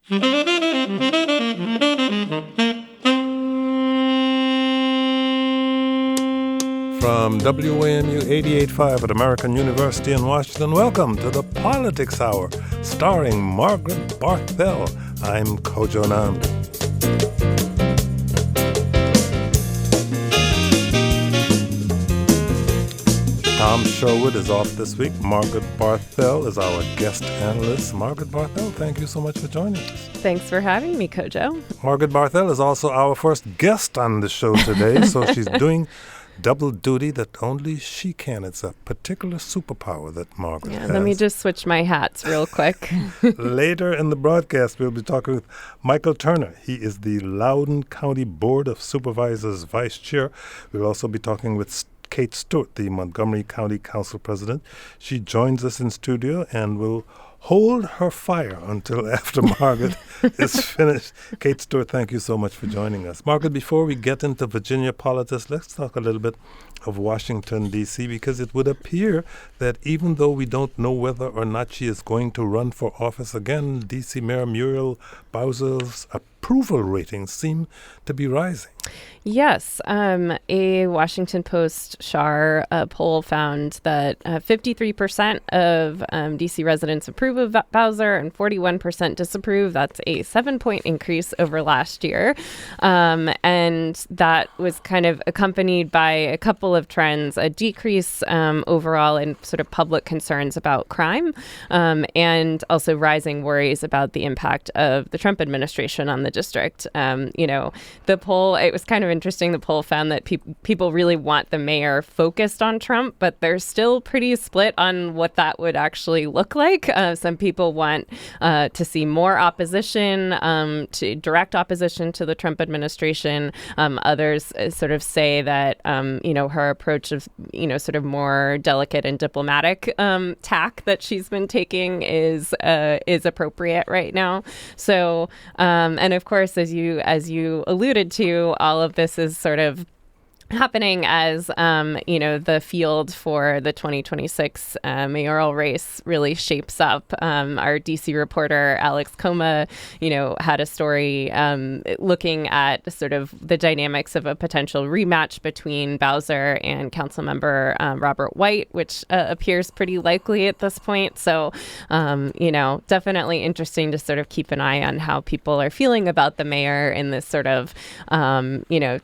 From WAMU 88.5 at American University in Washington, welcome to the Politics Hour, starring Margaret Barthel. I'm Kojo Nand. Tom Sherwood is off this week. Margaret Barthel is our guest analyst. Margaret Barthel, thank you so much for joining us. Thanks for having me, Kojo. Margaret Barthel is also our first guest on the show today, so she's doing double duty that only she can. It's a particular superpower that Margaret has. Let me just switch my hats real quick. Later in the broadcast, we'll be talking with Michael Turner. He is the Loudoun County Board of Supervisors Vice Chair. We'll also be talking with Kate Stewart, the Montgomery County Council President. She joins us in studio and will hold her fire until after Margaret is finished. Kate Stewart, thank you so much for joining us. Margaret, before we get into Virginia politics, let's talk a little bit of Washington, D.C., because it would appear that even though we don't know whether or not she is going to run for office again, D.C. Mayor Muriel Bowser's approval ratings seem to be rising. Yes. A Washington Post SHAR poll found that 53% of D.C. residents approve of Bowser and 41% disapprove. That's a 7-point increase over last year. And that was kind of accompanied by a couple of trends, a decrease overall in sort of public concerns about crime, and also rising worries about the impact of the Trump administration on the district. The poll, it was kind of interesting. The poll found that people really want the mayor focused on Trump, but they're still pretty split on what that would actually look like. Some people want to see more opposition, to direct opposition to the Trump administration. Others sort of say that, her approach of, sort of more delicate and diplomatic tack that she's been taking is appropriate right now. So, and of course, as you alluded to, all of this is sort of happening as, the field for the 2026 mayoral race really shapes up. Our DC reporter, Alex Coma, had a story looking at sort of the dynamics of a potential rematch between Bowser and Councilmember Robert White, which appears pretty likely at this point. So, definitely interesting to sort of keep an eye on how people are feeling about the mayor in this sort of,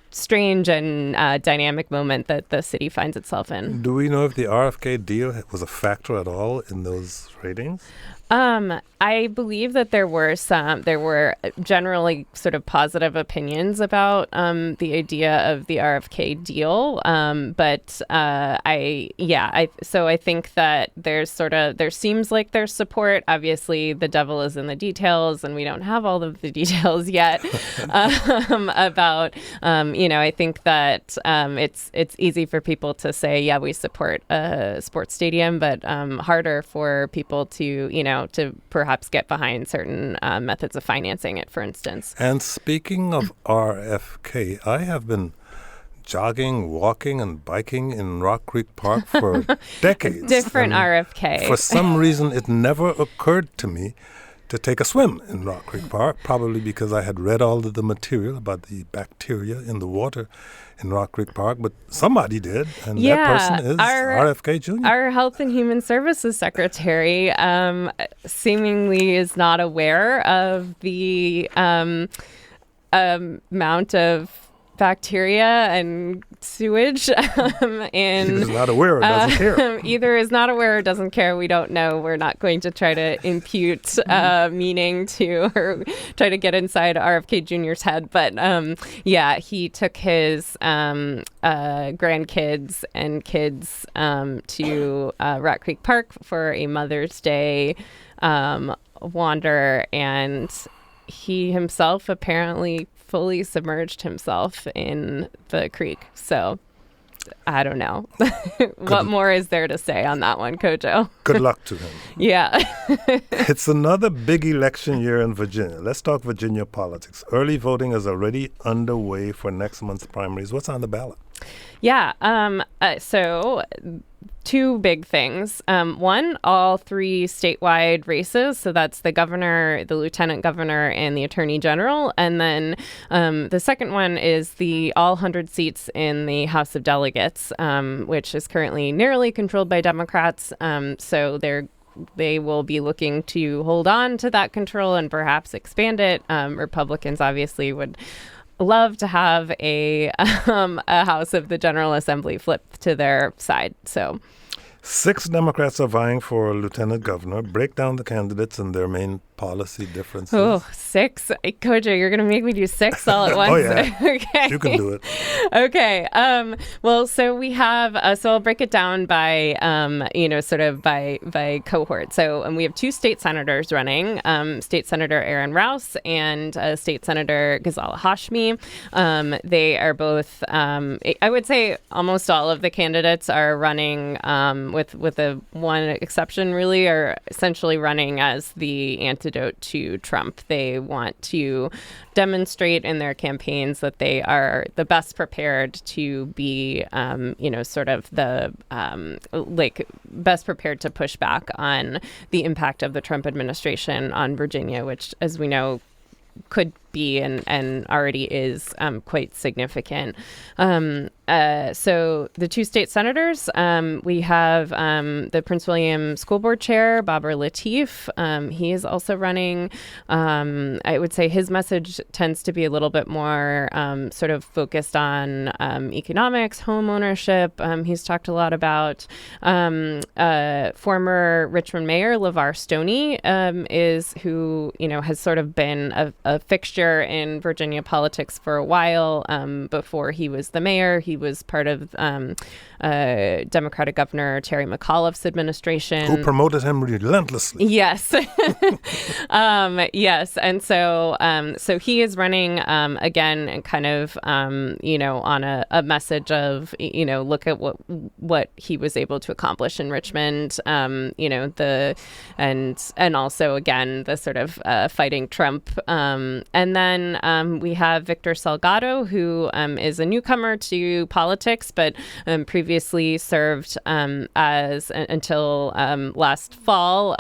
strange and dynamic moment that the city finds itself in. Do we know if the RFK deal was a factor at all in those ratings? I believe that there were generally sort of positive opinions about the idea of the RFK deal. I think that there seems like there's support. Obviously, the devil is in the details, and we don't have all of the details yet about, I think that it's easy for people to say, yeah, we support a sports stadium, but harder for people to, to perhaps get behind certain methods of financing it, for instance. And speaking of RFK, I have been jogging, walking, and biking in Rock Creek Park for decades. Different RFK. For some reason, it never occurred to me to take a swim in Rock Creek Park, probably because I had read all of the material about the bacteria in the water in Rock Creek Park, but somebody did, and that person is RFK Jr. Our Health and Human Services Secretary seemingly is not aware of the amount of bacteria and sewage. And is not aware or doesn't care. Either is not aware or doesn't care. We don't know. We're not going to try to impute meaning to or try to get inside RFK Jr.'s head. But he took his grandkids and kids to Rock Creek Park for a Mother's Day wander, and he himself apparently fully submerged himself in the creek. So I don't know. What more is there to say on that one, Kojo? Good luck to him. Yeah. It's another big election year in Virginia. Let's talk Virginia politics. Early voting is already underway for next month's primaries. What's on the ballot? Yeah. So two big things. One, all three statewide races. So that's the governor, the lieutenant governor, and the attorney general. And then the second one is the all 100 seats in the House of Delegates, which is currently narrowly controlled by Democrats. So they will be looking to hold on to that control and perhaps expand it. Republicans obviously would love to have a House of the General Assembly flipped to their side. So 6 Democrats are vying for lieutenant governor. Break down the candidates and their main policy differences. Oh, 6. Kojo, you're going to make me do 6 all at once? Oh, yeah. Okay. You can do it. Okay. Well, so we have, so I'll break it down by, sort of by cohort. So we have 2 state senators running, State Senator Aaron Rouse and State Senator Ghazala Hashmi. They are both, I would say almost all of the candidates are running, with a one exception really, are essentially running as the antidote to Trump. They want to demonstrate in their campaigns that they are the best prepared to be, sort of the best prepared to push back on the impact of the Trump administration on Virginia, which, as we know, could be and already is quite significant. So the 2 state senators, we have the Prince William School Board Chair, Babar Latif. He is also running. I would say his message tends to be a little bit more sort of focused on economics, home ownership. He's talked a lot about former Richmond Mayor LeVar Stoney is who, has sort of been a fixture in Virginia politics for a while. Before he was the mayor, he was part of Democratic Governor Terry McAuliffe's administration, who promoted him relentlessly. Yes, yes, and so he is running again, and kind of on a message of look at what he was able to accomplish in Richmond, and also again the sort of fighting Trump, and then we have Victor Salgado, who is a newcomer to politics, but previously served as until last fall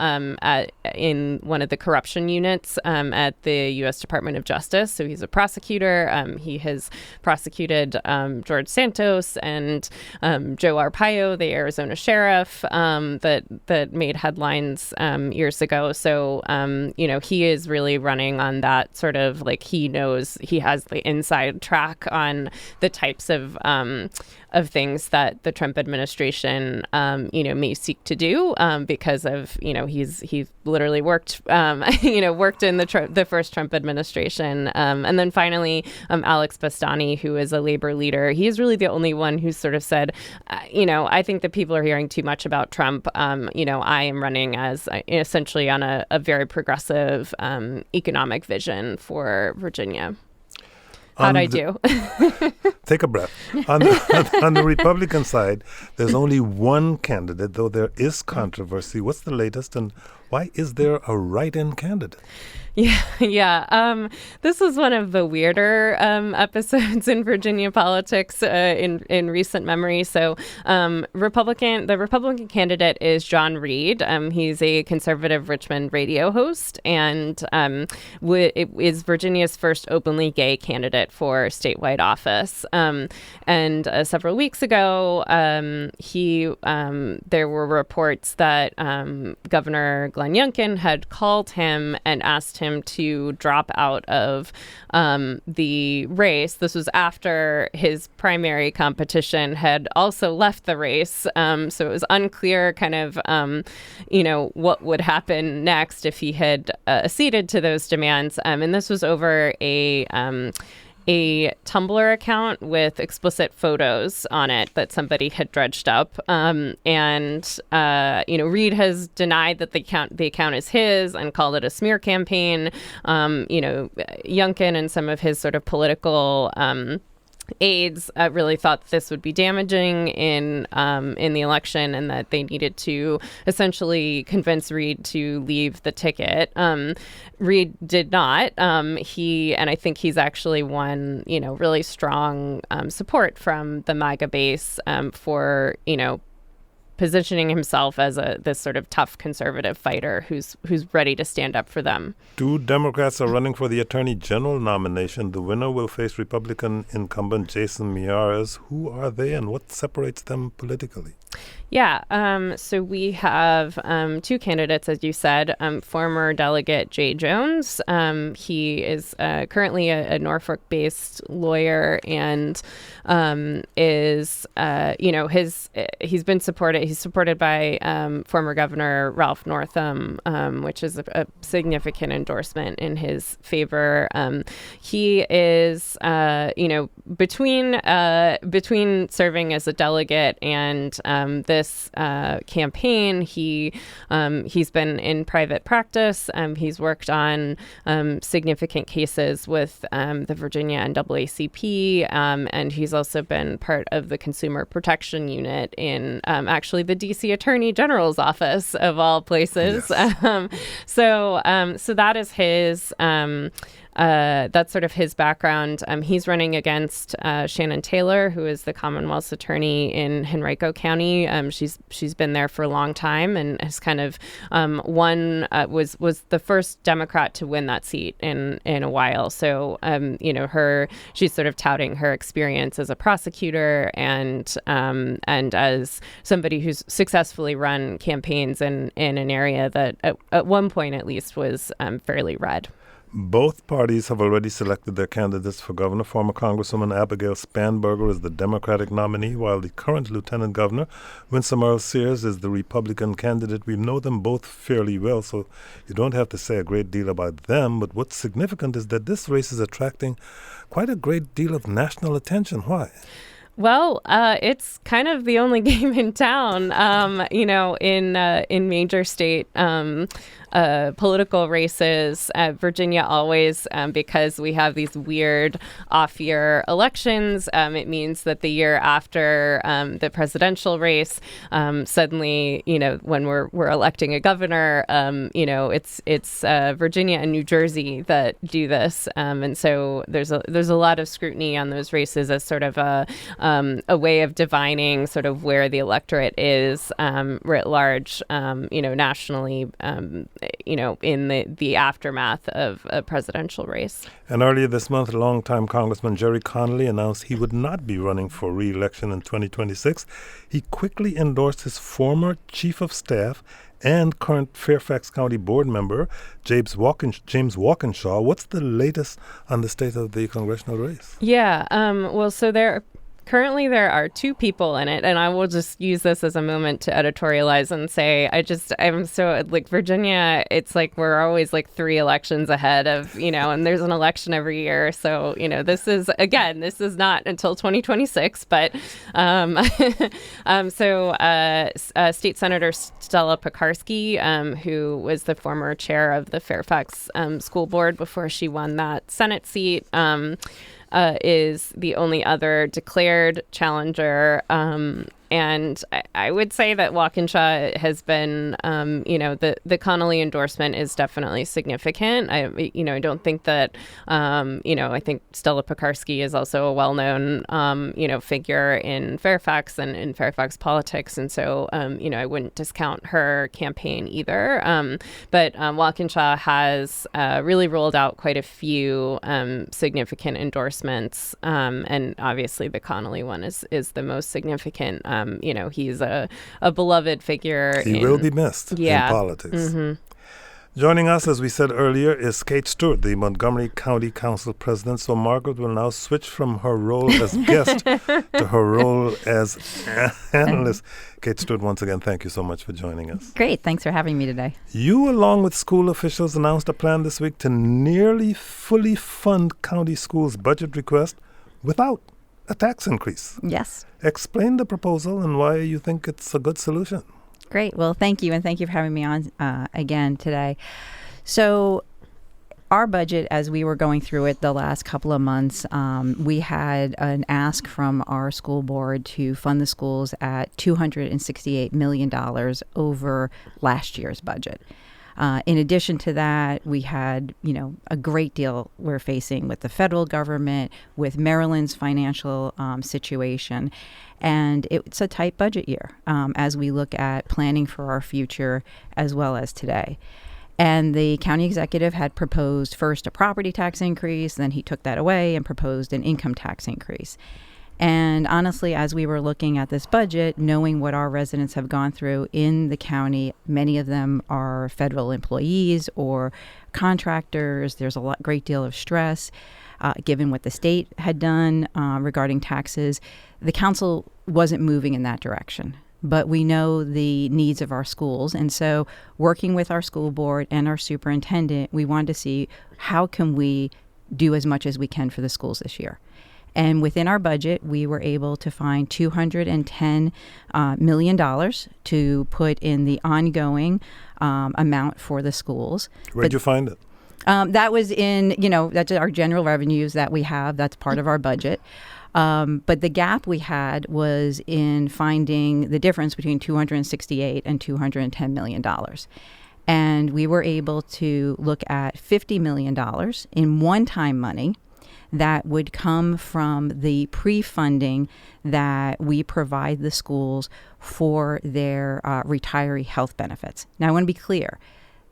in one of the corruption units at the U.S. Department of Justice. So he's a prosecutor. He has prosecuted George Santos and Joe Arpaio, the Arizona sheriff, that made headlines years ago. So he is really running on that sort of he knows, he has the inside track on the types of things that the Trump administration, may seek to do because of, he's literally worked, worked in the first Trump administration. And then finally, Alex Bastani, who is a labor leader, he is really the only one who's sort of said, I think that people are hearing too much about Trump. I am running as essentially on a very progressive economic vision for Virginia. How'd I do? Take a breath. On the Republican side, there's only one candidate, though there is controversy. What's the latest, and why is there a write-in candidate? Yeah. This was one of the weirder episodes in Virginia politics in recent memory. So the Republican candidate is John Reed. He's a conservative Richmond radio host and is Virginia's first openly gay candidate for statewide office. And several weeks ago, there were reports that Governor Glenn Youngkin had called him and asked him to drop out of the race. This was after his primary competition had also left the race. So it was unclear kind of, what would happen next if he had acceded to those demands. And this was over a Tumblr account with explicit photos on it that somebody had dredged up. Reed has denied that the account is his and called it a smear campaign. Youngkin and some of his sort of political aides really thought this would be damaging in the election, and that they needed to essentially convince Reid to leave the ticket. Reid did not. And I think he's actually won, really strong support from the MAGA base for, positioning himself as this sort of tough conservative fighter who's ready to stand up for them. Two Democrats are running for the Attorney General nomination. The winner will face Republican incumbent Jason Miyares. Who are they and what separates them politically? Yeah, so we have two candidates, as you said. Former Delegate Jay Jones. He is currently a Norfolk-based lawyer and is, he's been supported. He's supported by former Governor Ralph Northam, which is a significant endorsement in his favor. He is, between serving as a delegate and this campaign, he's been in private practice. He's worked on significant cases with the Virginia NAACP, and he's also been part of the Consumer Protection Unit in actually the DC Attorney General's office, of all places. Yes. So that is his. That's sort of his background. He's running against Shannon Taylor, who is the Commonwealth's attorney in Henrico County. She's been there for a long time and has kind of was the first Democrat to win that seat in a while. So she's sort of touting her experience as a prosecutor and as somebody who's successfully run campaigns in an area that at one point at least was fairly red. Both parties have already selected their candidates for governor. Former Congresswoman Abigail Spanberger is the Democratic nominee, while the current Lieutenant Governor, Winsome Earl-Sears, is the Republican candidate. We know them both fairly well, so you don't have to say a great deal about them. But what's significant is that this race is attracting quite a great deal of national attention. Why? Well, it's kind of the only game in town, in major state political races. Virginia always, because we have these weird off-year elections, it means that the year after the presidential race, suddenly, when we're electing a governor, it's Virginia and New Jersey that do this, and so there's a lot of scrutiny on those races as sort of a way of divining sort of where the electorate is writ large, nationally, in the aftermath of a presidential race. And earlier this month, longtime Congressman Jerry Connolly announced he would not be running for re-election in 2026. He quickly endorsed his former chief of staff and current Fairfax County board member, James Walkinshaw. What's the latest on the state of the congressional race? Yeah, so currently there are two people in it, and I will just use this as a moment to editorialize and say I'm so, Virginia, it's like we're always 3 elections ahead of, and there's an election every year. So, this is not until 2026, but State Senator Stella Pekarsky, who was the former chair of the Fairfax School Board before she won that Senate seat, is the only other declared challenger. And I would say that Walkinshaw has been, the Connolly endorsement is definitely significant. I don't think that, I think Stella Pekarsky is also a well-known, figure in Fairfax and in Fairfax politics. And so, I wouldn't discount her campaign either. But Walkinshaw has really rolled out quite a few significant endorsements. And obviously the Connolly one is the most significant. He's a beloved figure. He will be missed in politics. Mm-hmm. Joining us, as we said earlier, is Kate Stewart, the Montgomery County Council president. So Margaret will now switch from her role as guest to her role as analyst. Kate Stewart, once again, thank you so much for joining us. Great. Thanks for having me today. You, along with school officials, announced a plan this week to nearly fully fund county schools' budget request without a tax increase. Yes. Explain the proposal and why you think it's a good solution. Great. Well, thank you. And thank you for having me on again today. So our budget, as we were going through it the last couple of months, we had an ask from our school board to fund the schools at $268 million over last year's budget. In addition to that, we had, a great deal we're facing with the federal government, with Maryland's financial situation. And it's a tight budget year as we look at planning for our future as well as today. And the county executive had proposed first a property tax increase, then he took that away and proposed an income tax increase. And honestly, as we were looking at this budget, knowing what our residents have gone through in the county, many of them are federal employees or contractors. There's a great deal of stress, given what the state had done regarding taxes. The council wasn't moving in that direction. But we know the needs of our schools. And so working with our school board and our superintendent, we wanted to see how can we do as much as we can for the schools this year. And within our budget, we were able to find $210 million to put in the ongoing amount for the schools. Where'd you find it? That was in, that's our general revenues that we have. That's part of our budget. But the gap we had was in finding the difference between $268 and $210 million. And we were able to look at $50 million in one-time money that would come from the pre-funding that we provide the schools for their retiree health benefits. Now, I want to be clear.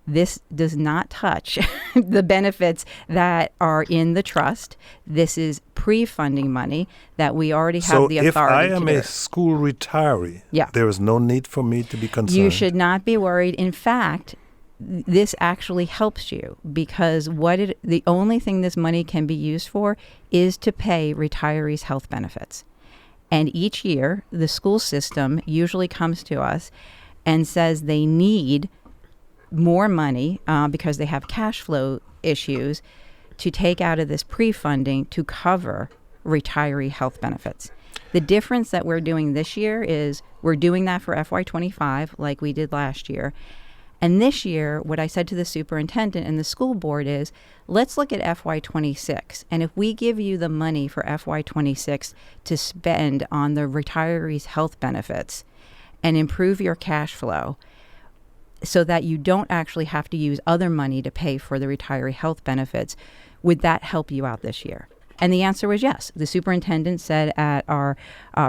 This does not touch the benefits that are in the trust. This is pre-funding money that we already have the authority to do. So if I am a school retiree, there is no need for me to be concerned? You should not be worried. In fact, this actually helps you because the only thing this money can be used for is to pay retirees' health benefits. And each year, the school system usually comes to us and says they need more money because they have cash flow issues to take out of this pre-funding to cover retiree health benefits. The difference that we're doing this year is we're doing that for FY25 like we did last year. And this year, what I said to the superintendent and the school board is, let's look at FY26. And if we give you the money for FY26 to spend on the retirees' health benefits and improve your cash flow, so that you don't actually have to use other money to pay for the retiree health benefits, would that help you out this year? And the answer was yes. The superintendent said at our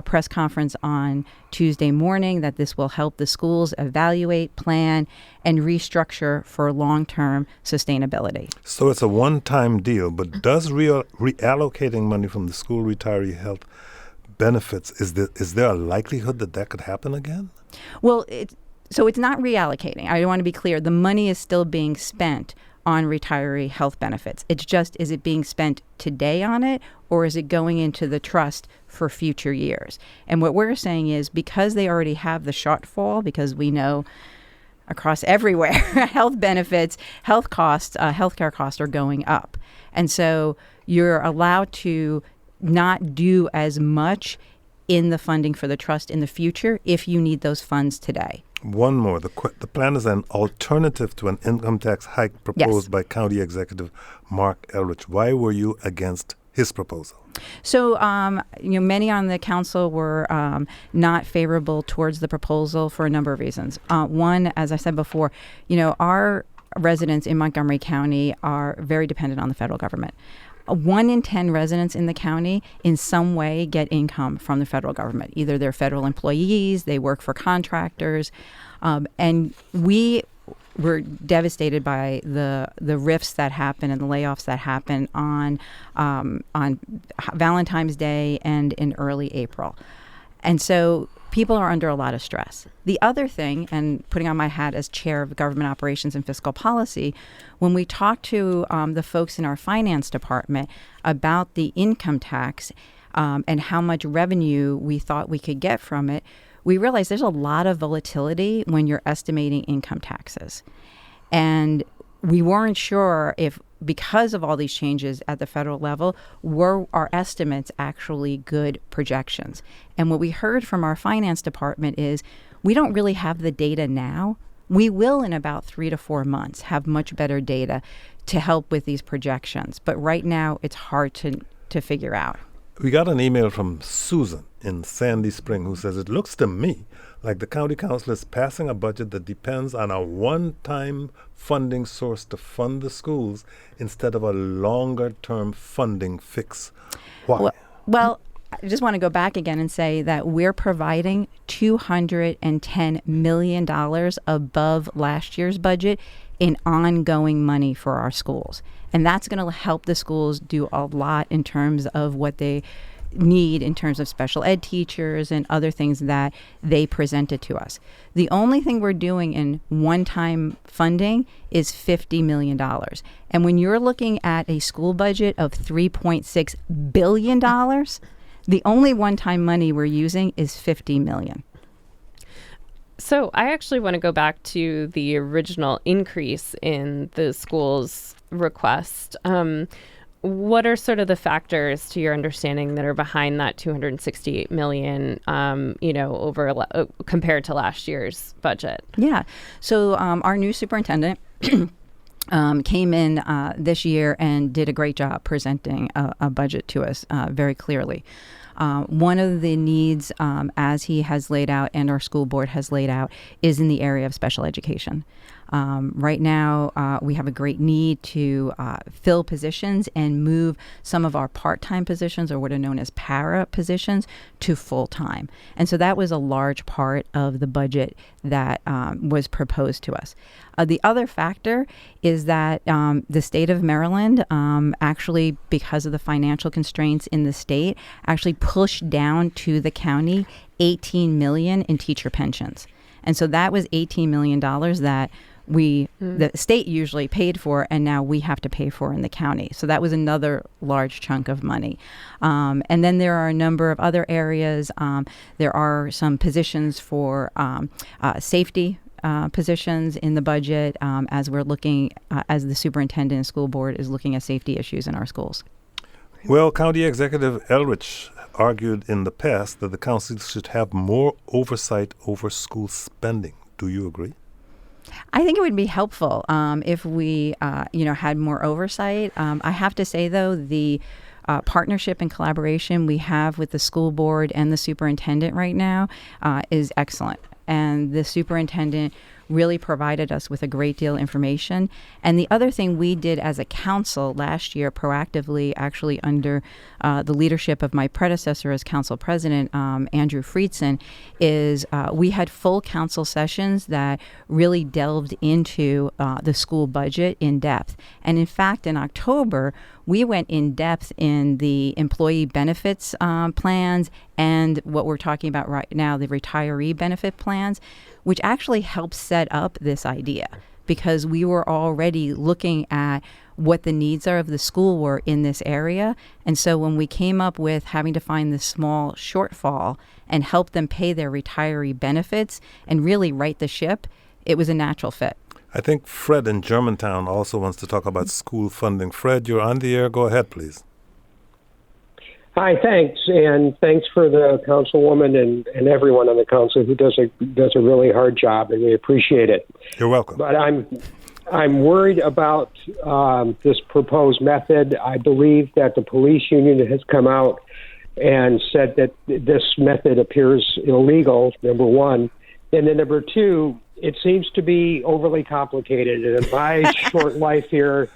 press conference on Tuesday morning that this will help the schools evaluate, plan, and restructure for long-term sustainability. So it's a one-time deal, but does reallocating money from the school retiree health benefits, is there a likelihood that could happen again? Well, so it's not reallocating. I want to be clear. The money is still being spent on retiree health benefits. It's just, is it being spent today on it, or is it going into the trust for future years? And what we're saying is because they already have the shortfall, because we know across everywhere, health benefits, health costs, healthcare costs are going up. And so you're allowed to not do as much in the funding for the trust in the future if you need those funds today. One more. The plan is an alternative to an income tax hike proposed by County Executive Mark Elrich. Why were you against his proposal? So, many on the council were not favorable towards the proposal for a number of reasons. One, as I said before, our residents in Montgomery County are very dependent on the federal government. 1 in 10 residents in the county in some way get income from the federal government. Either they're federal employees, they work for contractors, and we were devastated by the rifts that happen and the layoffs that happen on Valentine's Day and in early April. And so people are under a lot of stress. The other thing, and putting on my hat as chair of government operations and fiscal policy, when we talk to the folks in our finance department about the income tax and how much revenue we thought we could get from it, we realized there's a lot of volatility when you're estimating income taxes. And we weren't sure if, because of all these changes at the federal level, were our estimates actually good projections. And what we heard from our finance department is we don't really have the data now, We will, in about 3 to 4 months, have much better data to help with these projections. But right now, it's hard to figure out. We got an email from Susan in Sandy Spring who says, it looks to me like the county council is passing a budget that depends on a one-time funding source to fund the schools instead of a longer-term funding fix. Why? Well, I just want to go back again and say that we're providing $210 million above last year's budget in ongoing money for our schools. And that's going to help the schools do a lot in terms of what they need in terms of special ed teachers and other things that they presented to us. The only thing we're doing in one-time funding is $50 million. And when you're looking at a school budget of $3.6 billion, the only one-time money we're using is $50 million. So I actually want to go back to the original increase in the school's request. What are sort of the factors, to your understanding, that are behind that $268 million, compared to last year's budget? Yeah. So our new superintendent came in this year and did a great job presenting a budget to us very clearly. One of the needs, as he has laid out and our school board has laid out, is in the area of special education. Right now, we have a great need to fill positions and move some of our part-time positions, or what are known as para positions, to full-time. And so that was a large part of the budget that was proposed to us. The other factor is that the state of Maryland, actually, because of the financial constraints in the state, actually pushed down to the county $18 million in teacher pensions. And so that was $18 million that the state usually paid for, and now we have to pay for in the county. So that was another large chunk of money. And then there are a number of other areas. There are some positions for safety positions in the budget as we're looking, as the superintendent and school board is looking at safety issues in our schools. Well, County Executive Elrich argued in the past that the council should have more oversight over school spending. Do you agree? I think it would be helpful if we, had more oversight. I have to say, though, the partnership and collaboration we have with the school board and the superintendent right now is excellent. And the superintendent really provided us with a great deal of information. And the other thing we did as a council last year proactively, actually under the leadership of my predecessor as council president, Andrew Friedson, is we had full council sessions that really delved into the school budget in depth. And in fact, in October, we went in depth in the employee benefits plans and what we're talking about right now, the retiree benefit plans, which actually helped set up this idea, because we were already looking at what the needs are of the school were in this area. And so when we came up with having to find this small shortfall and help them pay their retiree benefits and really right the ship, it was a natural fit. I think Fred in Germantown also wants to talk about school funding. Fred, you're on the air. Go ahead, please. Hi, thanks, and thanks for the councilwoman and everyone on the council who does a really hard job, and we appreciate it. You're welcome. But I'm worried about this proposed method. I believe that the police union has come out and said that this method appears illegal, number one. And then number two, it seems to be overly complicated. And in my short life here,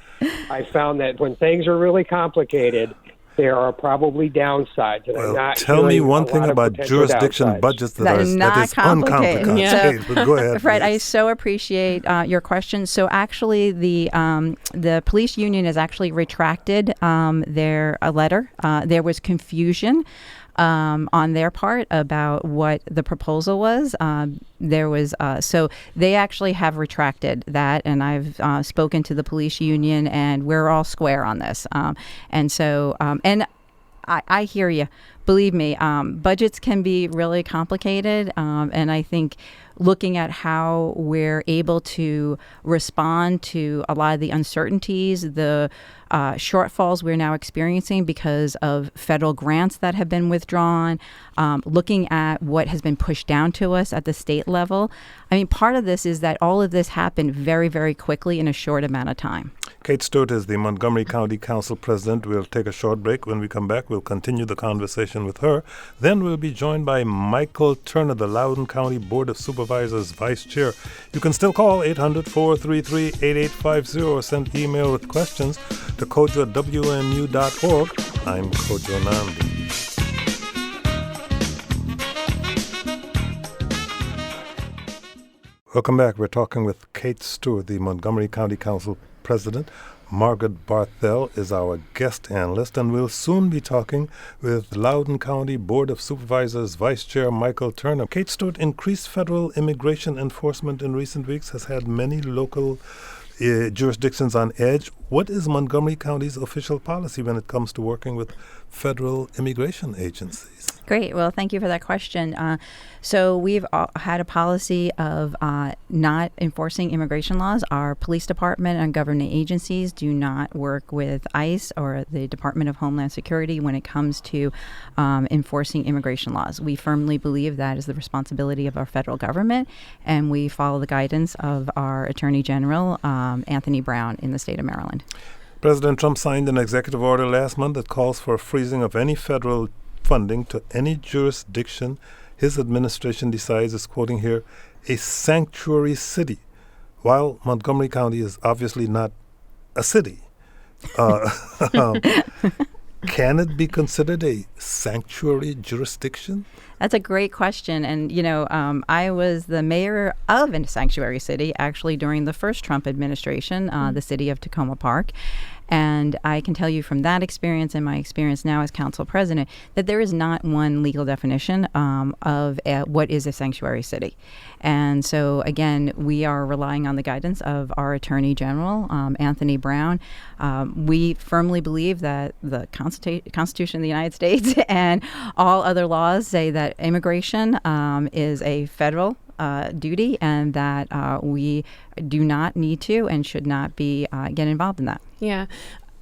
I found that when things are really complicated, there are probably downsides. And well, I'm not tell me one thing about jurisdiction downsides. budgets that is uncomplicated. Yeah. But go ahead, Fred, please. I so appreciate your question. So actually, the police union has actually retracted their letter. There was confusion on their part about what the proposal was. So they actually have retracted that, and I've spoken to the police union, and we're all square on this. And I hear you, believe me, budgets can be really complicated, and I think looking at how we're able to respond to a lot of the uncertainties, the shortfalls we're now experiencing because of federal grants that have been withdrawn, looking at what has been pushed down to us at the state level. I mean, part of this is that all of this happened very, very quickly in a short amount of time. Kate Stewart is the Montgomery County Council President. We'll take a short break. When we come back, we'll continue the conversation with her. Then we'll be joined by Michael Turner, the Loudoun County Board of Supervisors Vice Chair. You can still call 800-433-8850 or send email with questions to kojo@wmu.org. I'm Kojo Nandi. Welcome back. We're talking with Kate Stewart, the Montgomery County Council President. Margaret Barthel is our guest analyst, and we'll soon be talking with Loudoun County Board of Supervisors Vice Chair Michael Turner. Kate Stewart, increased federal immigration enforcement in recent weeks has had many local jurisdictions on edge. What is Montgomery County's official policy when it comes to working with federal immigration agencies? Great. Well, thank you for that question. So we've had a policy of not enforcing immigration laws. Our police department and government agencies do not work with ICE or the Department of Homeland Security when it comes to enforcing immigration laws. We firmly believe that is the responsibility of our federal government, and we follow the guidance of our Attorney General, Anthony Brown, in the state of Maryland. President Trump signed an executive order last month that calls for a freezing of any federal funding to any jurisdiction his administration decides is, quoting here, a sanctuary city. While Montgomery County is obviously not a city, can it be considered a sanctuary jurisdiction? That's a great question. And, I was the mayor of a sanctuary city, actually, during the first Trump administration, the city of Tacoma Park. And I can tell you from that experience and my experience now as council president that there is not one legal definition of what is a sanctuary city. And so, again, we are relying on the guidance of our Attorney General, Anthony Brown. We firmly believe that the Constitution of the United States and all other laws say that immigration is a federal duty, and that we do not need to and should not be get involved in that. Yeah.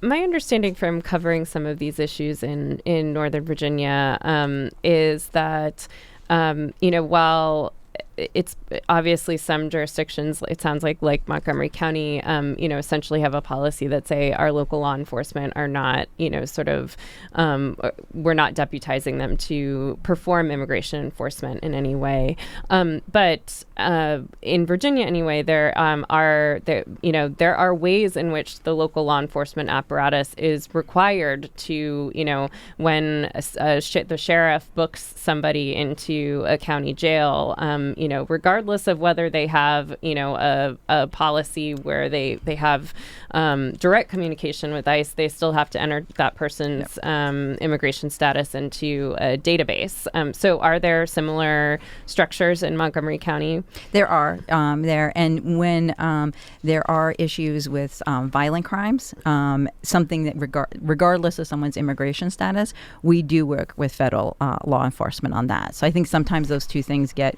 My understanding from covering some of these issues in Northern Virginia is that, while it's obviously some jurisdictions, it sounds like Montgomery County, essentially have a policy that say our local law enforcement are not, we're not deputizing them to perform immigration enforcement in any way. But in Virginia, anyway, there are ways in which the local law enforcement apparatus is required to, when the sheriff books somebody into a county jail, regardless of whether they have, a policy where they have direct communication with ICE, they still have to enter that person's immigration status into a database. So are there similar structures in Montgomery County? There are and when there are issues with violent crimes, something that regardless of someone's immigration status, we do work with federal law enforcement on that. So I think sometimes those two things get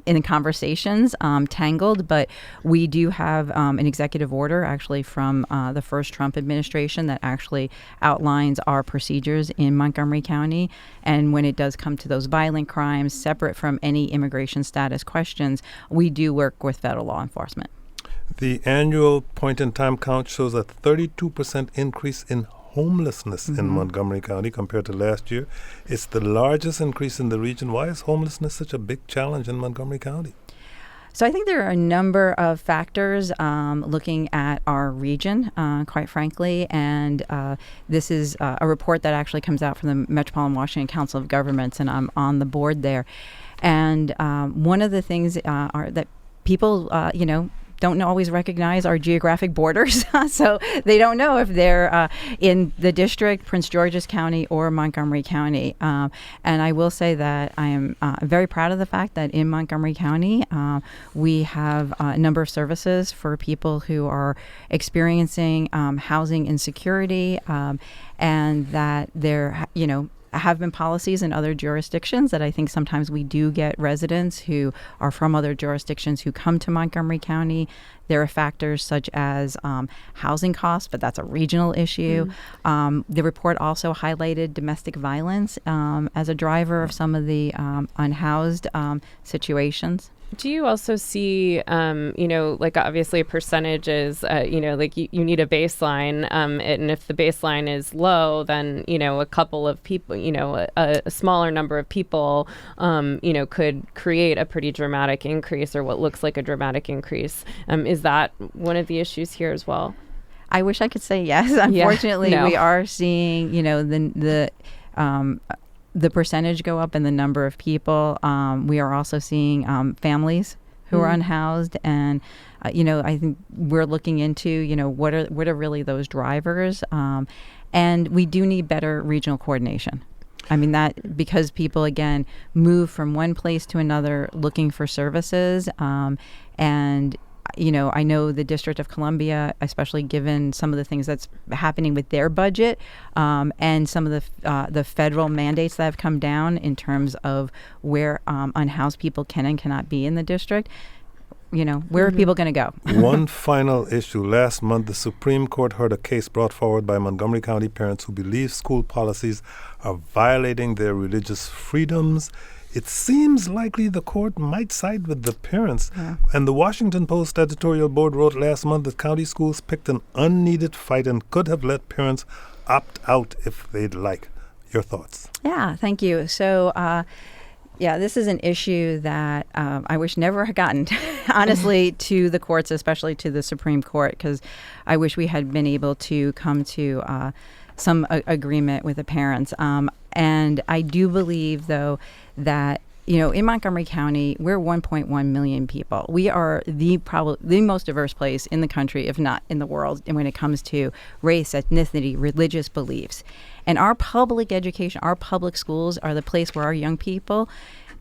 in conversations tangled, but we do have an executive order actually from the first Trump administration that actually outlines our procedures in Montgomery County. And when it does come to those violent crimes, separate from any immigration status questions, we do work with federal law enforcement. The annual point-in-time count shows a 32% increase in homelessness in Montgomery County compared to last year. It's the largest increase in the region. Why is homelessness such a big challenge in Montgomery County? So I think there are a number of factors looking at our region, quite frankly, and this is a report that actually comes out from the Metropolitan Washington Council of Governments, and I'm on the board there. And one of the things are that people, don't always recognize our geographic borders. So they don't know if they're in the district, Prince George's County, or Montgomery County. And I will say that I am very proud of the fact that in Montgomery County, we have a number of services for people who are experiencing housing insecurity, and that they're, have been policies in other jurisdictions that I think sometimes we do get residents who are from other jurisdictions who come to Montgomery County. There are factors such as housing costs, but that's a regional issue. The report also highlighted domestic violence as a driver of some of the unhoused situations. Do you also see, like obviously a percentage is, like you need a baseline, and if the baseline is low, then, a couple of people, a smaller number of people, could create a pretty dramatic increase or what looks like a dramatic increase. Is that one of the issues here as well? I wish I could say yes. Unfortunately, we are seeing, the percentage go up and the number of people. We are also seeing families who are unhoused, and I think we're looking into what are really those drivers, and we do need better regional coordination. I mean, that because people again move from one place to another looking for services, and I know the District of Columbia, especially given some of the things that's happening with their budget, and some of the federal mandates that have come down in terms of where unhoused people can and cannot be in the district. Where are people going to go? One final issue. Last month, the Supreme Court heard a case brought forward by Montgomery County parents who believe school policies are violating their religious freedoms. It seems likely the court might side with the parents. Yeah. And the Washington Post editorial board wrote last month that county schools picked an unneeded fight and could have let parents opt out if they'd like. Your thoughts? Yeah, thank you. So, this is an issue that I wish never had gotten, honestly, to the courts, especially to the Supreme Court, because I wish we had been able to come to some agreement with the parents. And I do believe, though, that in Montgomery County, we're 1.1 million people. We are probably the most diverse place in the country, if not in the world, and when it comes to race, ethnicity, religious beliefs. And our public education, our public schools are the place where our young people,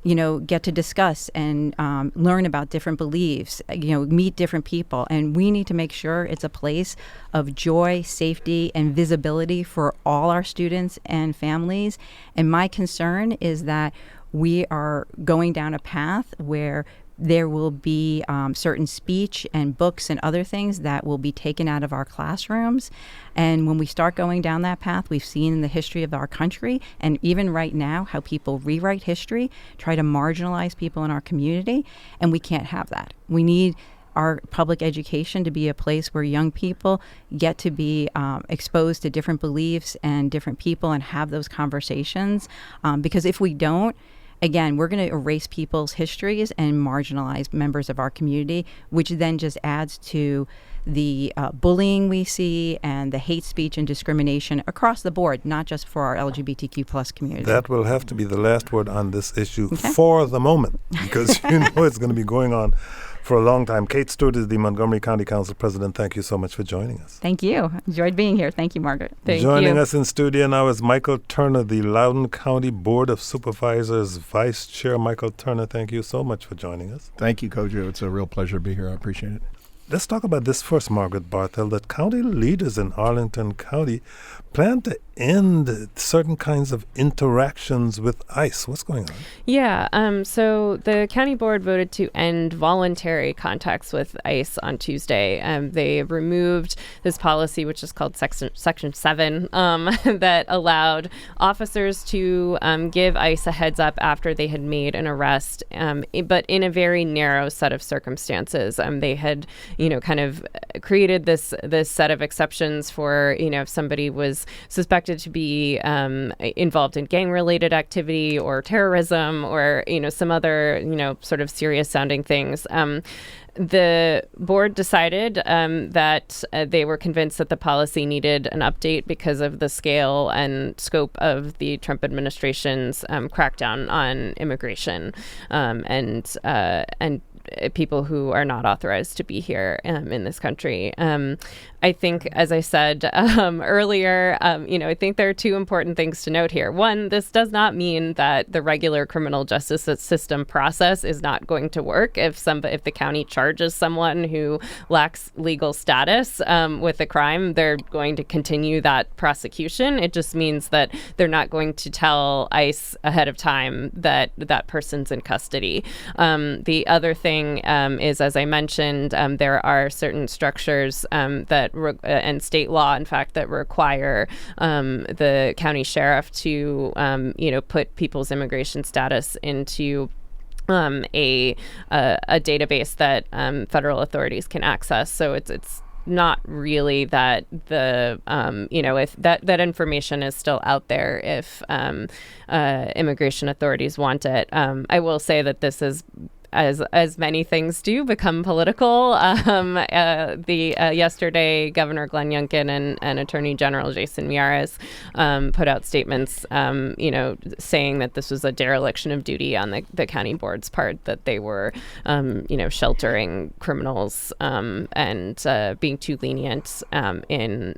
get to discuss and learn about different beliefs, meet different people. And we need to make sure it's a place of joy, safety, and visibility for all our students and families. And my concern is that we are going down a path where there will be certain speech and books and other things that will be taken out of our classrooms. And when we start going down that path, we've seen in the history of our country, and even right now, how people rewrite history, try to marginalize people in our community, and we can't have that. We need our public education to be a place where young people get to be exposed to different beliefs and different people and have those conversations. Because if we don't, again, we're going to erase people's histories and marginalize members of our community, which then just adds to the bullying we see and the hate speech and discrimination across the board, not just for our LGBTQ plus community. That will have to be the last word on this issue for the moment, because it's going to be going on for a long time. Kate Stewart is the Montgomery County Council President. Thank you so much for joining us. Thank you. Enjoyed being here. Thank you, Margaret. Joining us in studio now is Michael Turner, the Loudoun County Board of Supervisors Vice Chair. Michael Turner, thank you so much for joining us. Thank you, Kojo. It's a real pleasure to be here. I appreciate it. Let's talk about this first, Margaret Barthel, that county leaders in Arlington County plan to end certain kinds of interactions with ICE. What's going on? Yeah, so the county board voted to end voluntary contacts with ICE on Tuesday. They removed this policy, which is called Section 7, that allowed officers to give ICE a heads up after they had made an arrest, but in a very narrow set of circumstances. They had, kind of created this set of exceptions for, if somebody was suspected to be involved in gang-related activity or terrorism or, some other, sort of serious sounding things. The board decided that they were convinced that the policy needed an update because of the scale and scope of the Trump administration's crackdown on immigration and people who are not authorized to be here in this country. I think, as I said earlier, I think there are two important things to note here. One, this does not mean that the regular criminal justice system process is not going to work. If the county charges someone who lacks legal status with a crime, they're going to continue that prosecution. It just means that they're not going to tell ICE ahead of time that that person's in custody. The other thing is, as I mentioned, there are certain structures and state law, in fact, that require the county sheriff to, put people's immigration status into a database that federal authorities can access. So it's not really that if that information is still out there if immigration authorities want it. I will say that this is, as many things do, become political. Yesterday, Governor Glenn Youngkin and Attorney General Jason Miyares put out statements, saying that this was a dereliction of duty on the county board's part, that they were, sheltering criminals and being too lenient in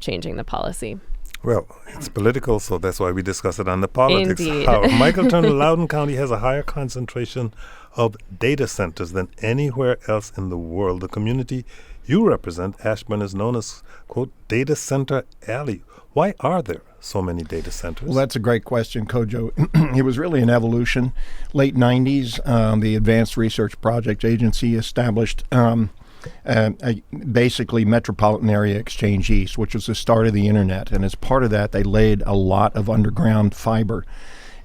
changing the policy. Well, it's political, so that's why we discuss it on the politics. Indeed. Michael Turner, Loudoun County has a higher concentration of data centers than anywhere else in the world. The community you represent, Ashburn, is known as, quote, Data Center Alley. Why are there so many data centers? Well, that's a great question, Kojo. It was really an evolution. Late 90s, the Advanced Research Project Agency established basically Metropolitan Area Exchange East, which was the start of the internet. And as part of that, they laid a lot of underground fiber.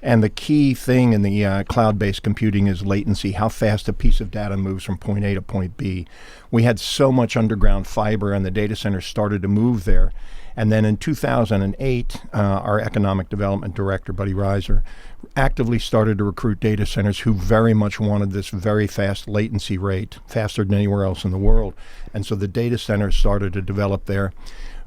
And the key thing in the cloud-based computing is latency, how fast a piece of data moves from point A to point B. We had so much underground fiber, and the data centers started to move there. And then in 2008, our economic development director, Buddy Reiser, actively started to recruit data centers who very much wanted this very fast latency rate, faster than anywhere else in the world. And so the data centers started to develop there.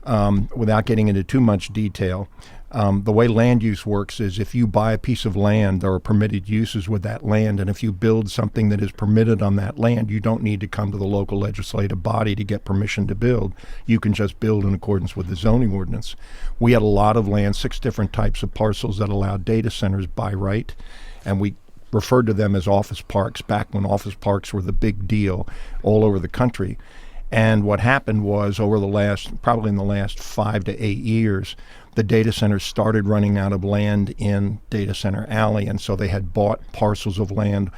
Without getting into too much detail, the way land use works is if you buy a piece of land, there are permitted uses with that land, and if you build something that is permitted on that land, you don't need to come to the local legislative body to get permission to build. You can just build in accordance with the zoning ordinance. We had a lot of land, 6 different types of parcels that allowed data centers by right, and we referred to them as office parks back when office parks were the big deal all over the country. And what happened was probably in the last 5 to 8 years, the data centers started running out of land in Data Center Alley, and so they had bought parcels of land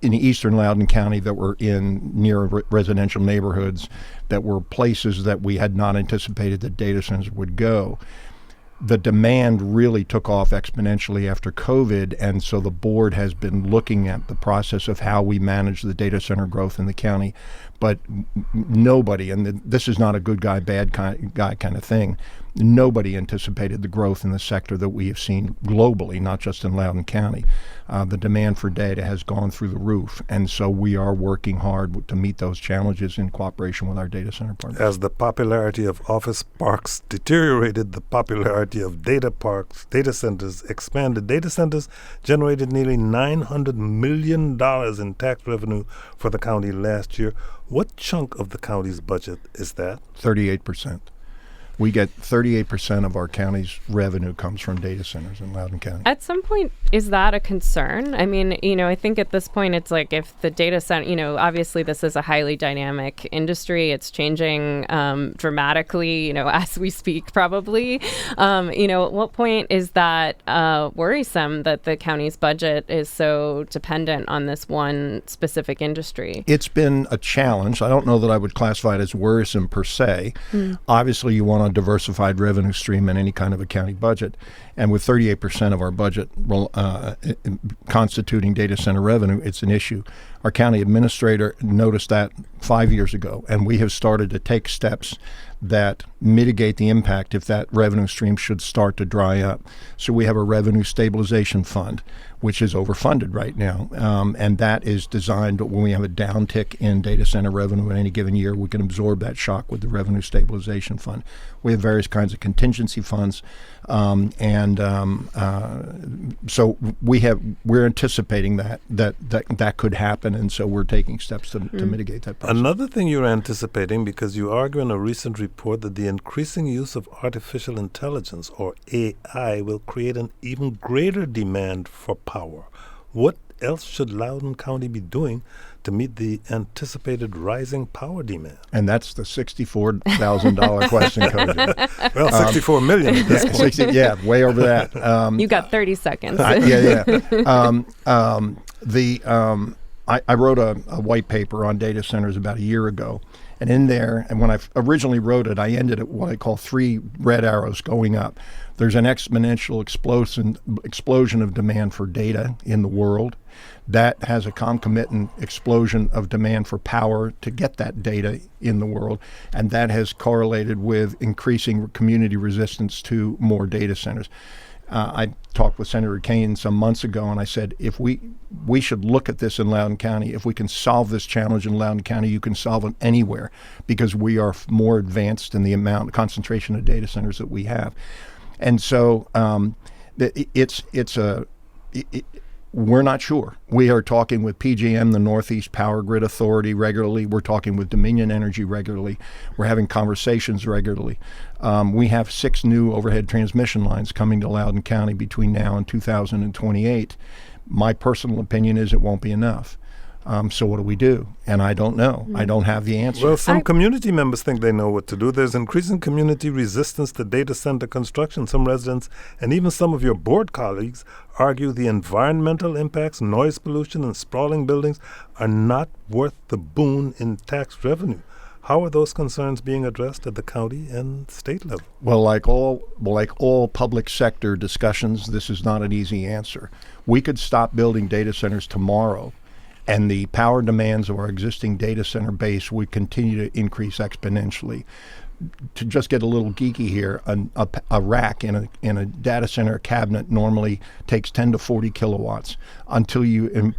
in eastern Loudoun County that were in near residential neighborhoods that were places that we had not anticipated that data centers would go. The demand really took off exponentially after COVID, and so the board has been looking at the process of how we manage the data center growth in the county. But nobody, and this is not a good guy, bad guy kind of thing, nobody anticipated the growth in the sector that we have seen globally, not just in Loudoun County. The demand for data has gone through the roof, and so we are working hard to meet those challenges in cooperation with our data center partners. As the popularity of office parks deteriorated, the popularity of data centers expanded. Data centers generated nearly $900 million in tax revenue for the county last year. What chunk of the county's budget is that? 38%. We get 38% of our county's revenue comes from data centers in Loudoun County. At some point, is that a concern? I mean, I think at this point, it's like if the data center, obviously this is a highly dynamic industry. It's changing dramatically, as we speak, probably. At what point is that worrisome that the county's budget is so dependent on this one specific industry? It's been a challenge. I don't know that I would classify it as worrisome per se. Obviously, you want a diversified revenue stream in any kind of a county budget. And with 38% of our budget constituting data center revenue, it's an issue. Our county administrator noticed that 5 years ago, and we have started to take steps that mitigate the impact if that revenue stream should start to dry up. So we have a revenue stabilization fund, which is overfunded right now, and that is designed when we have a downtick in data center revenue in any given year, we can absorb that shock with the revenue stabilization fund. We have various kinds of contingency funds, so we're anticipating that could happen, and so we're taking steps to mitigate that process. Another thing you're anticipating, because you argue in a recent report that the increasing use of artificial intelligence, or AI, will create an even greater demand for power. What else should Loudoun County be doing to meet the anticipated rising power demand? And that's the $64,000 question, Kojo. Well, 64 million at this point. Yeah, way over that. You got 30 seconds. I wrote a white paper on data centers about a year ago. And in there, and when I originally wrote it, I ended at what I call 3 red arrows going up. There's an exponential explosion of demand for data in the world. That has a concomitant explosion of demand for power to get that data in the world, and that has correlated with increasing community resistance to more data centers. I talked with Senator Kaine some months ago, and I said, if we should look at this in Loudoun County. If we can solve this challenge in Loudoun County, you can solve it anywhere, because we are more advanced in the concentration of data centers that we have. And so we're not sure. We are talking with PJM, the Northeast Power Grid Authority, regularly. We're talking with Dominion Energy regularly. We're having conversations regularly. We have 6 new overhead transmission lines coming to Loudoun County between now and 2028. My personal opinion is it won't be enough. So what do we do? And I don't know. I don't have the answer. Well, some community members think they know what to do. There's increasing community resistance to data center construction. Some residents and even some of your board colleagues argue the environmental impacts, noise pollution, and sprawling buildings are not worth the boon in tax revenue. How are those concerns being addressed at the county and state level? Well, like all public sector discussions, this is not an easy answer. We could stop building data centers tomorrow, and the power demands of our existing data center base would continue to increase exponentially. To just get a little geeky here, a rack in a data center cabinet normally takes 10 to 40 kilowatts until you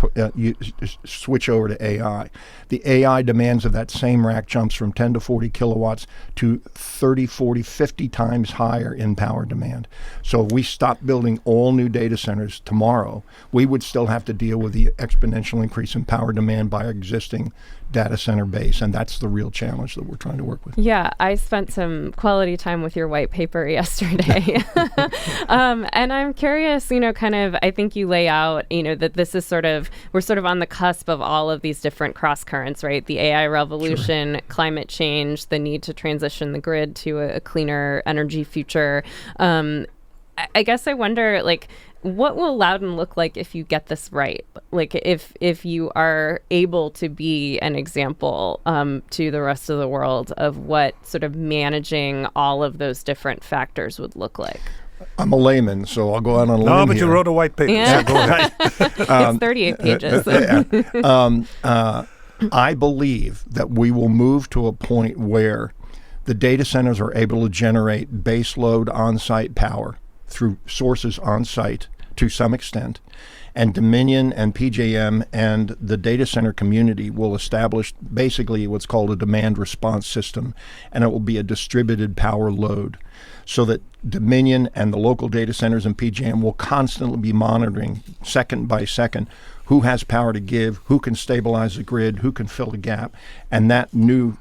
switch over to AI. The AI demands of that same rack jumps from 10 to 40 kilowatts to 30, 40, 50 times higher in power demand. So if we stop building all new data centers tomorrow, we would still have to deal with the exponential increase in power demand by our existing data center base, and that's the real challenge that we're trying to work with. Yeah, I spent some quality time with your white paper yesterday. And I'm curious, I think you lay out, that this is we're sort of on the cusp of all of these different cross currents, right? The AI revolution, climate change, the need to transition the grid to a cleaner energy future. I guess I wonder, what will Loudoun look like if you get this right? If you are able to be an example to the rest of the world of what sort of managing all of those different factors would look like. I'm a layman, so I'll go out on a limb No, but here. you wrote a white paper. Yeah. So go ahead. It's 38 pages. I believe that we will move to a point where the data centers are able to generate base load on-site power through sources on-site to some extent, and Dominion and PJM and the data center community will establish basically what's called a demand response system, and it will be a distributed power load, so that Dominion and the local data centers and PJM will constantly be monitoring second by second who has power to give, who can stabilize the grid, who can fill the gap, and that new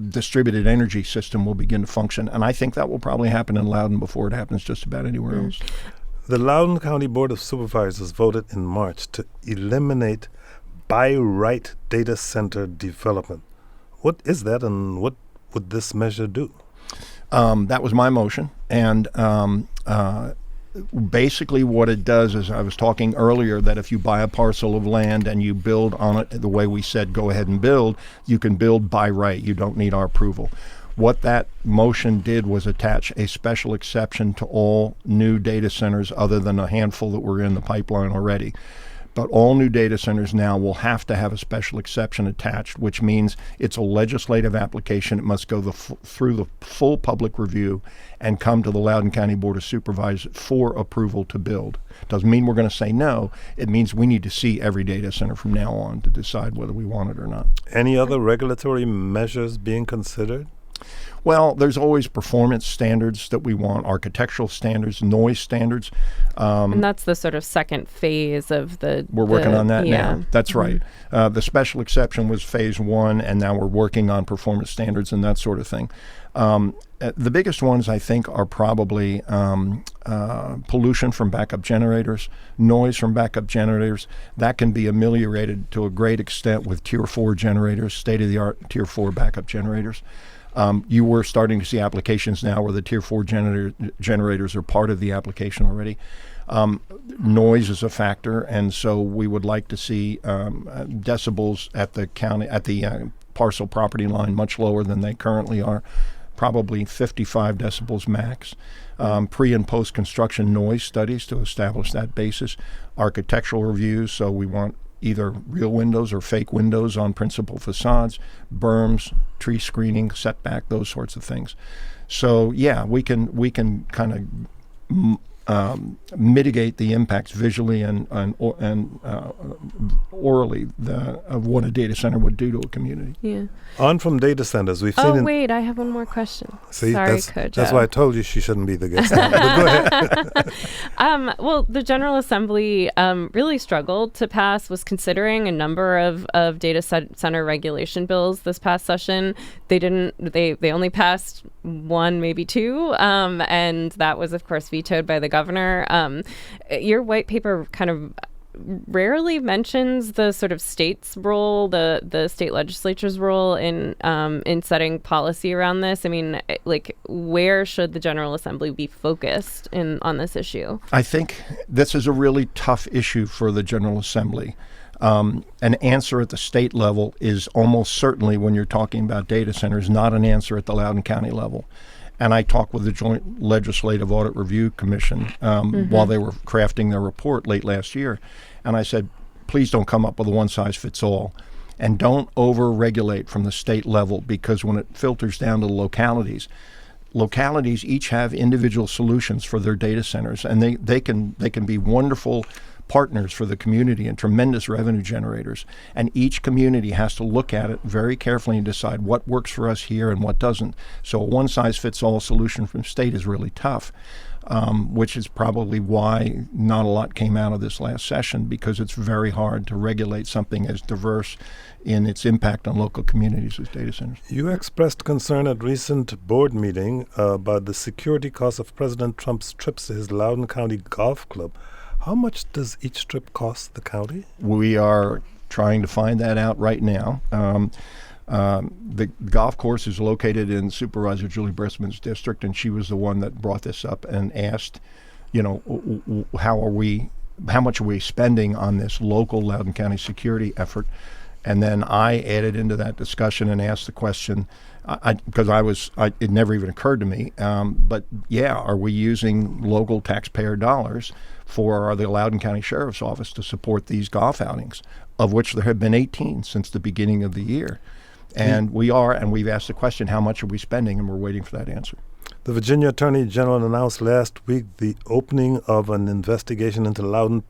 distributed energy system will begin to function. And I think that will probably happen in Loudoun before it happens just about anywhere else. The Loudoun County Board of Supervisors voted in March to eliminate by right data center development. What is that, and what would this measure do? That was my motion, and basically what it does is, I was talking earlier that if you buy a parcel of land and you build on it the way we said go ahead and build, you can build by right. You don't need our approval. What that motion did was attach a special exception to all new data centers other than a handful that were in the pipeline already. But all new data centers now will have to have a special exception attached, which means it's a legislative application. It must go through the full public review and come to the Loudoun County Board of Supervisors for approval to build. Doesn't mean we're going to say no. It means we need to see every data center from now on to decide whether we want it or not. Any other regulatory measures being considered? Well, there's always performance standards that we want, architectural standards, noise standards. And that's the sort of second phase of We're working on that yeah. now. That's right. The special exception was phase one, and now we're working on performance standards and that sort of thing. The biggest ones, I think, are probably pollution from backup generators, noise from backup generators. That can be ameliorated to a great extent with Tier 4 generators, state-of-the-art Tier 4 backup generators. You were starting to see applications now where the Tier 4 generators are part of the application already. Noise is a factor, and so we would like to see decibels at the parcel property line much lower than they currently are, probably 55 decibels max. Pre- and post-construction noise studies to establish that basis. Architectural reviews, so we want either real windows or fake windows on principal facades, berms, tree screening, setback, those sorts of things. So yeah, we can kind of mitigate the impacts visually and orally of what a data center would do to a community. Yeah. On from data centers, we've seen. Oh, wait, I have one more question. See, Sorry, Kojo. that's why I told you she shouldn't be the guest. But go ahead. Well, the General Assembly really struggled to pass, was considering a number of data center regulation bills this past session. They only passed one, maybe two, and that was, of course, vetoed by the governor. Your white paper kind of rarely mentions the sort of state's role, the state legislature's role in setting policy around this. I mean, like, where should the General Assembly be focused on this issue? I think this is a really tough issue for the General Assembly. An answer at the state level is almost certainly, when you're talking about data centers, not an answer at the Loudoun County level. And I talked with the Joint Legislative Audit Review Commission while they were crafting their report late last year. And I said, please don't come up with a one-size-fits-all. And don't over-regulate from the state level, because when it filters down to the localities each have individual solutions for their data centers. And they can be wonderful partners for the community and tremendous revenue generators. And each community has to look at it very carefully and decide what works for us here and what doesn't. So a one-size-fits-all solution from state is really tough, which is probably why not a lot came out of this last session, because it's very hard to regulate something as diverse in its impact on local communities as data centers. You expressed concern at recent board meeting about the security costs of President Trump's trips to his Loudoun County Golf Club. How much does each trip cost the county? We are trying to find that out right now. The golf course is located in Supervisor Julie Brissman's district, and she was the one that brought this up and asked, how much are we spending on this local Loudoun County security effort? And then I added into that discussion and asked the question, because it never even occurred to me. But yeah, are we using local taxpayer dollars for the Loudoun County Sheriff's Office to support these golf outings, of which there have been 18 since the beginning of the year? And we are, and we've asked the question, how much are we spending? And we're waiting for that answer. The Virginia Attorney General announced last week the opening of an investigation into Loudoun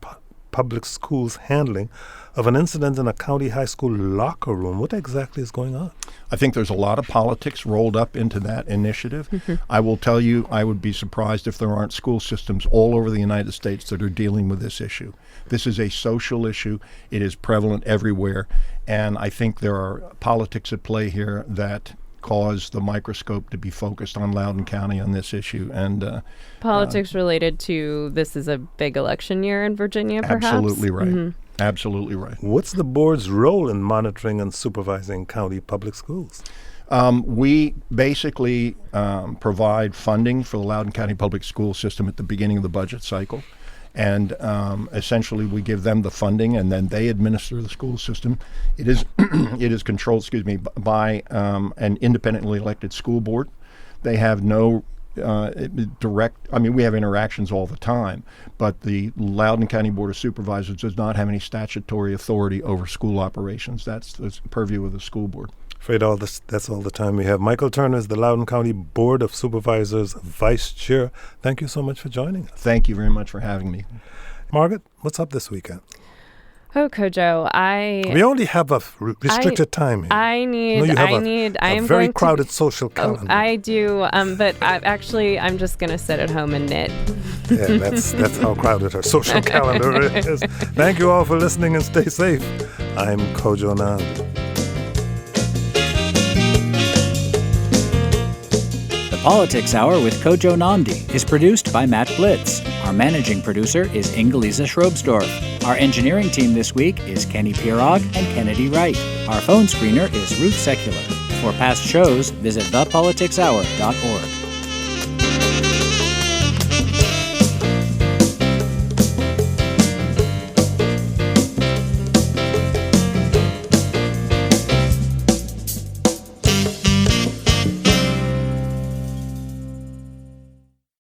Public Schools' handling of an incident in a county high school locker room. What exactly is going on? I think there's a lot of politics rolled up into that initiative. I will tell you, I would be surprised if there aren't school systems all over the United States that are dealing with this issue. This is a social issue. It is prevalent everywhere. And I think there are politics at play here that cause the microscope to be focused on Loudoun County on this issue. And politics related to this is a big election year in Virginia, perhaps? Absolutely right. Absolutely right. What's the board's role in monitoring and supervising county public schools? We basically provide funding for the Loudoun County Public School System at the beginning of the budget cycle. And essentially we give them the funding, and then they administer the school system. It is controlled, by an independently elected school board. They have no we have interactions all the time, but the Loudoun County Board of Supervisors does not have any statutory authority over school operations. That's the purview of the school board. Afraid that's all the time we have. Michael Turner is the Loudoun County Board of Supervisors Vice Chair. Thank you so much for joining us. Thank you very much for having me. Margaret, what's up this weekend? Oh, Kojo, We only have a restricted time here. I am very going crowded social calendar. I do, but I'm just going to sit at home and knit. Yeah, that's how crowded our social calendar is. Thank you all for listening and stay safe. I'm Kojo Nandi. The Politics Hour with Kojo Nandi is produced by Matt Blitz. Our managing producer is Ingelisa Schrobsdorf. Our engineering team this week is Kenny Pirog and Kennedy Wright. Our phone screener is Ruth Secular. For past shows, visit thepoliticshour.org.